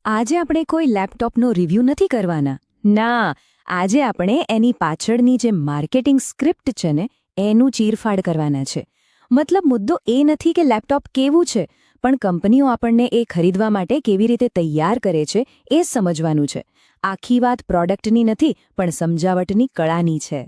આજે આપણે કોઈ લેપટોપનો રિવ્યૂ નથી કરવાના. ના, આજે આપણે એની પાછળની જે માર્કેટિંગ સ્ક્રિપ્ટ છે ને એનું ચીરફાડ કરવાના છે. મતલબ મુદ્દો એ નથી કે લેપટોપ કેવું છે, પણ કંપનીઓ આપણને એ ખરીદવા માટે કેવી રીતે તૈયાર કરે છે એ સમજવાનું છે. આખી વાત પ્રોડક્ટની નથી, પણ સમજાવટની કળાની છે.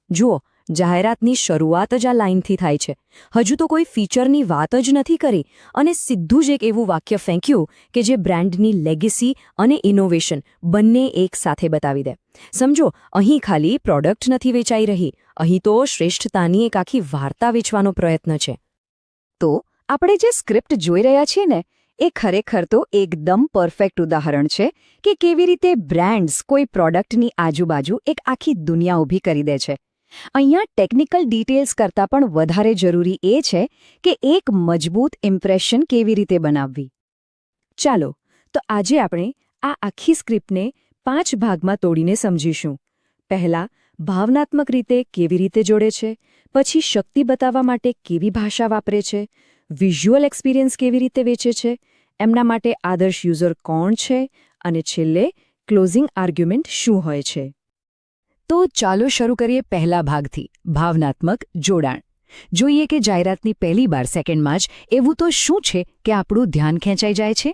જુઓ, જાહેરાતની શરૂઆત જ આ લાઇનથી થાય છે. હજુ તો કોઈ ફીચરની વાત જ નથી કરી અને સીધું જ એક એવું વાક્ય ફેંક્યું કે જે બ્રાન્ડની લેગેસી અને ઇનોવેશન બંને એક સાથે બતાવી દે. સમજો, અહીં ખાલી પ્રોડક્ટ નથી વેચાઈ રહી, અહીં તો શ્રેષ્ઠતાની એક આખી વાર્તા વેચવાનો પ્રયત્ન છે. તો આપણે જે સ્ક્રિપ્ટ જોઈ રહ્યા છીએ ને, એ ખરેખર તો એકદમ પરફેક્ટ ઉદાહરણ છે કે કેવી રીતે બ્રાન્ડ્સ કોઈ પ્રોડક્ટની આજુબાજુ એક આખી દુનિયા ઊભી કરી દે છે. અહીંયા ટેકનિકલ ડિટેલ્સ કરતાં પણ વધારે જરૂરી એ છે કે એક મજબૂત ઇમ્પ્રેશન કેવી રીતે બનાવવી. ચાલો, તો આજે આપણે આ આખી સ્ક્રિપ્ટને 5 ભાગમાં તોડીને સમજીશું. પહેલાં, ભાવનાત્મક રીતે કેવી રીતે જોડે છે, પછી શક્તિ બતાવવા માટે કેવી ભાષા વાપરે છે, વિઝ્યુઅલ એક્સપિરિયન્સ કેવી રીતે વેચે છે, એમના માટે આદર્શ યુઝર કોણ છે, અને છેલ્લે ક્લોઝિંગ આર્ગ્યુમેન્ટ શું હોય છે. તો ચાલો શરૂ કરીએ પહેલા ભાગથી, ભાવનાત્મક જોડાણ. જોઈએ કે જાહેરાતની પહેલી બાર સેકન્ડમાં જ એવું તો શું છે કે આપણું ધ્યાન ખેંચાઈ જાય છે.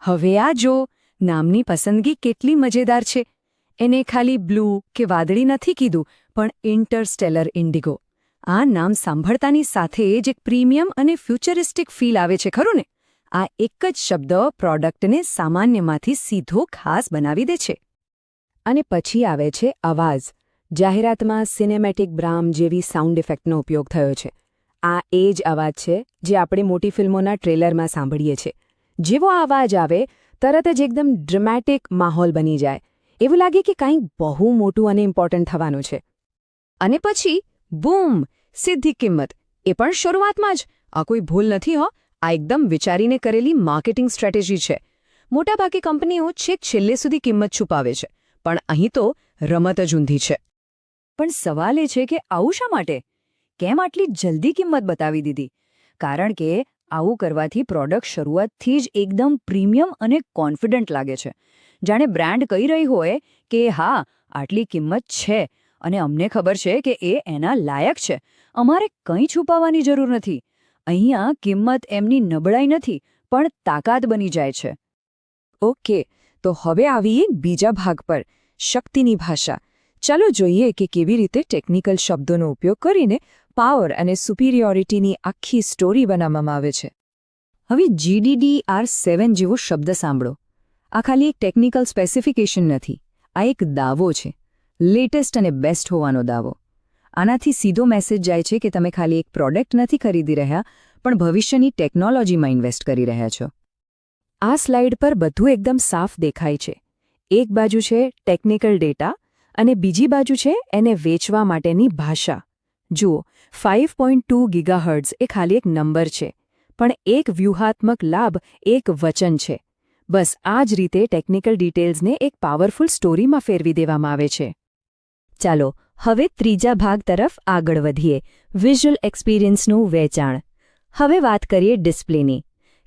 હવે આ જો, નામની પસંદગી કેટલી મજેદાર છે. એને ખાલી બ્લુ કે વાદળી નથી કીધું, પણ ઇન્ટરસ્ટેલર ઇન્ડિગો. આ નામ સાંભળતાની સાથે જ એક પ્રીમિયમ અને ફ્યુચરિસ્ટિક ફીલ આવે છે, ખરું ને? આ એક જ શબ્દ પ્રોડક્ટને સામાન્યમાંથી સીધો ખાસ બનાવી દે છે. અને પછી આવે છે અવાજ. જાહેરાતમાં સિનેમેટિક બ્રામ જેવી સાઉન્ડ ઇફેક્ટનો ઉપયોગ થયો છે. આ એ જ અવાજ છે જે આપણે મોટી ફિલ્મોના ટ્રેલરમાં સાંભળીએ છીએ. જેવો આ અવાજ આવે, તરત જ એકદમ ડ્રામેટિક માહોલ બની જાય. એવું લાગે કે કંઈક બહુ મોટું અને ઇમ્પોર્ટન્ટ થવાનું છે. અને પછી બૂમ, સીધી કિંમત. એ પણ શરૂઆતમાં જ. આ કોઈ ભૂલ નથી હો, આ એકદમ વિચારીને કરેલી માર્કેટિંગ સ્ટ્રેટેજી છે. મોટાભાગે કંપનીઓ છેક છેલ્લે સુધી કિંમત છુપાવે છે, પણ અહીં તો રમત જ ઊંધી છે. પણ સવાલ એ છે કે આવું શા માટે? કેમ આટલી જલ્દી કિંમત બતાવી દીધી? કારણ કે આવું કરવાથી પ્રોડક્ટ શરૂઆતથી જ એકદમ પ્રીમિયમ અને કોન્ફિડન્ટ લાગે છે. જાણે બ્રાન્ડ કહી રહી હોય કે હા, આટલી કિંમત છે અને અમને ખબર છે કે એ એના લાયક છે. અમારે કંઈ છુપાવવાની જરૂર નથી. અહીંયા કિંમત એમની નબળાઈ નથી, પણ તાકાત બની જાય છે. ઓકે, તો હવે આવીએ બીજા ભાગ પર, શક્તિની ભાષા. ચાલો જોઈએ કે કેવી રીતે ટેકનિકલ શબ્દોનો ઉપયોગ કરીને પાવર અને સુપિરિયોરિટીની આખી સ્ટોરી બનાવવામાં આવે છે. હવે GDDR7 જેવો શબ્દ સાંભળો. આ ખાલી એક ટેકનિકલ સ્પેસિફિકેશન નથી, આ એક દાવો છે. લેટેસ્ટ અને બેસ્ટ હોવાનો દાવો. આનાથી સીધો મેસેજ જાય છે કે તમે ખાલી એક પ્રોડક્ટ નથી ખરીદી રહ્યા, પણ ભવિષ્યની ટેકનોલોજીમાં ઇન્વેસ્ટ કરી રહ્યા છો. આ સ્લાઇડ પર બધું એકદમ સાફ દેખાય છે. એક બાજુ છે ટેકનિકલ ડેટા અને બીજી બાજુ છે એને વેચવા માટેની ભાષા. જુઓ, 5.2 ગીગાહર્ટ્ઝ એ ખાલી એક નંબર છે, પણ એક વ્યૂહાત્મક લાભ, એક વચન છે. બસ આ જ રીતે ટેકનિકલ ડિટેલ્સને એક પાવરફુલ સ્ટોરીમાં ફેરવી દેવામાં આવે છે. ચાલો હવે ત્રીજા ભાગ તરફ આગળ વધીએ, વિઝ્યુઅલ એક્સપિરિયન્સનું વેચાણ. હવે વાત કરીએ ડિસ્પ્લેની.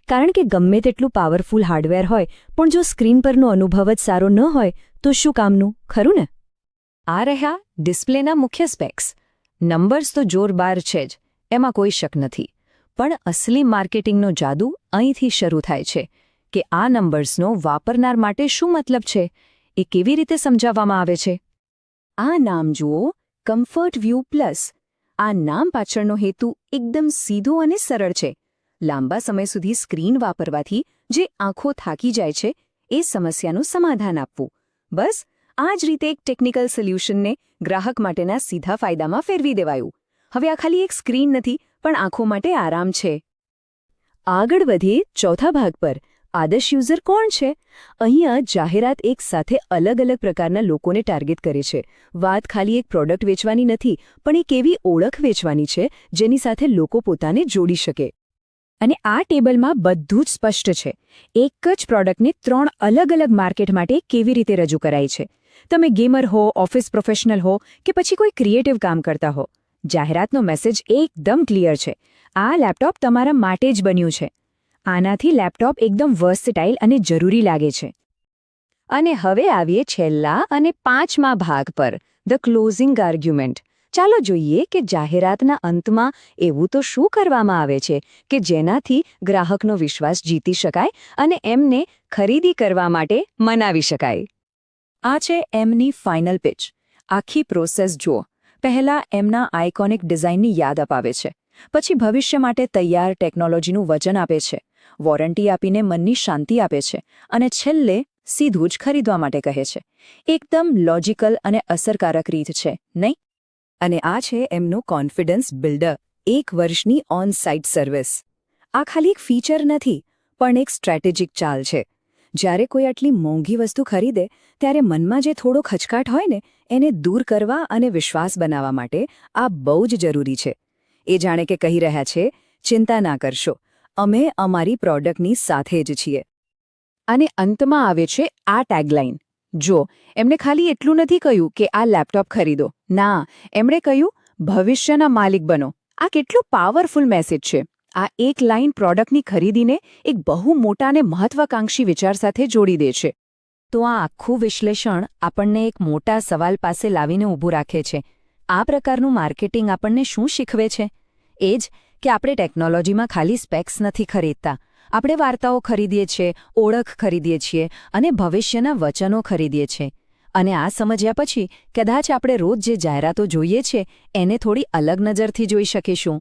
કારણ કે ગમે તેટલું પાવરફુલ હાર્ડવેર હોય, પણ જો સ્ક્રીન પરનો અનુભવ જ સારો ન હોય તો શું કામનું, ખરું ને? આ રહ્યા ડિસ્પ્લેના મુખ્ય સ્પેક્સ. નંબર્સ તો જોરદાર છે જ, એમાં કોઈ શક નથી. પણ અસલી માર્કેટિંગનો જાદુ અહીંથી શરૂ થાય છે કે આ નંબર્સનો વાપરનાર માટે શું મતલબ છે, એ કેવી રીતે સમજાવવામાં આવે છે. આ નામ જુઓ, કમ્ફર્ટ વ્યૂ પ્લસ. આ નામ પાછળનો હેતુ એકદમ સીધો અને સરળ છે. લાંબા સમય સુધી સ્ક્રીન વાપરવાથી જે આંખો થાકી જાય છે, એ સમસ્યાનું સમાધાન આપવું. બસ આ જ રીતે એક ટેકનિકલ સોલ્યુશનને ગ્રાહક માટેના સીધા ફાયદામાં ફેરવી દેવાયું. હવે આ ખાલી એક સ્ક્રીન નથી, પણ આંખો માટે આરામ છે. આગળ વધીએ ચોથા ભાગ પર, આદર્શ યુઝર કોણ છે? અહીંયા જાહેરાત એક સાથે અલગ અલગ પ્રકારના લોકોને ટાર્ગેટ કરે છે. વાત ખાલી એક પ્રોડક્ટ વેચવાની નથી, પણ એક એવી ઓળખ વેચવાની છે જેની સાથે લોકો પોતાને જોડી શકે. અને આ ટેબલમાં બધું જ સ્પષ્ટ છે. એક જ પ્રોડક્ટને 3 અલગ અલગ માર્કેટ માટે કેવી રીતે રજૂ કરાય છે. તમે ગેમર હો, ઓફિસ પ્રોફેશનલ હો કે પછી કોઈ ક્રિએટિવ કામ કરતા હો, જાહેરાતનો મેસેજ એકદમ ક્લિયર છે. આ લેપટોપ તમારા માટે જ બન્યું છે. આનાથી લેપટોપ એકદમ વર્સટાઇલ અને જરૂરી લાગે છે. અને હવે આવીએ છેલ્લા અને 5મા ભાગ પર, ધ ક્લોઝિંગ આર્ગ્યુમેન્ટ. ચાલો જોઈએ કે જાહેરાતના અંતમાં એવું તો શું કરવામાં આવે છે કે જેનાથી ગ્રાહકનો વિશ્વાસ જીતી શકાય અને એમને ખરીદી કરવા માટે મનાવી શકાય. આ છે એમની ફાઇનલ પિચ. આખી પ્રોસેસ જુઓ. પહેલા એમના આઇકોનિક ડિઝાઇનની યાદ અપાવે છે, પછી ભવિષ્ય માટે તૈયાર ટેકનોલોજીનું વચન આપે છે, વોરંટી આપીને મનની શાંતિ આપે છે, અને છેલ્લે સીધું જ ખરીદવા માટે કહે છે. એકદમ લોજિકલ અને અસરકારક રીત છે, નહીં? અને આ છે એમનું કોન્ફિડન્સ બિલ્ડર, 1 વર્ષની ઓન સાઇટ સર્વિસ. આ ખાલી એક ફીચર નથી, પણ એક સ્ટ્રેટેજિક ચાલ છે. જ્યારે કોઈ આટલી મોંઘી વસ્તુ ખરીદે ત્યારે મનમાં જે થોડો ખચકાટ હોય ને, એને દૂર કરવા અને વિશ્વાસ બનાવવા માટે આ બહુ જ જરૂરી છે. એ જાણે કે કહી રહ્યા છે, ચિંતા ના કરશો, અમે અમારી પ્રોડક્ટની સાથે જ છીએ. અને અંતમાં આવે છે આ ટેગલાઇન. જો, એમણે ખાલી એટલું નથી કહ્યું કે આ લેપટોપ ખરીદો. ના, એમણે કહ્યું ભવિષ્યના માલિક બનો. આ કેટલું પાવરફુલ મેસેજ છે. આ એક લાઇન પ્રોડક્ટની ખરીદીને એક બહુ મોટા અને મહત્વાકાંક્ષી વિચાર સાથે જોડી દે છે. તો આ આખું વિશ્લેષણ આપણને એક મોટા સવાલ પાસે લાવીને ઊભું રાખે છે. આ પ્રકારનું માર્કેટિંગ આપણને શું શીખવે છે? એ જ કે આપણે ટેકનોલોજીમાં ખાલી સ્પેક્સ નથી ખરીદતા. આપણે વાર્તાઓ ખરીદીએ છીએ, ઓળખ ખરીદીએ છીએ અને ભવિષ્યના વચનો ખરીદીએ છીએ. અને આ સમજ્યા પછી કદાચ આપણે રોજ જે જાહેરાતો જોઈએ છીએ એને થોડી અલગ નજરથી જોઈ શકીશું.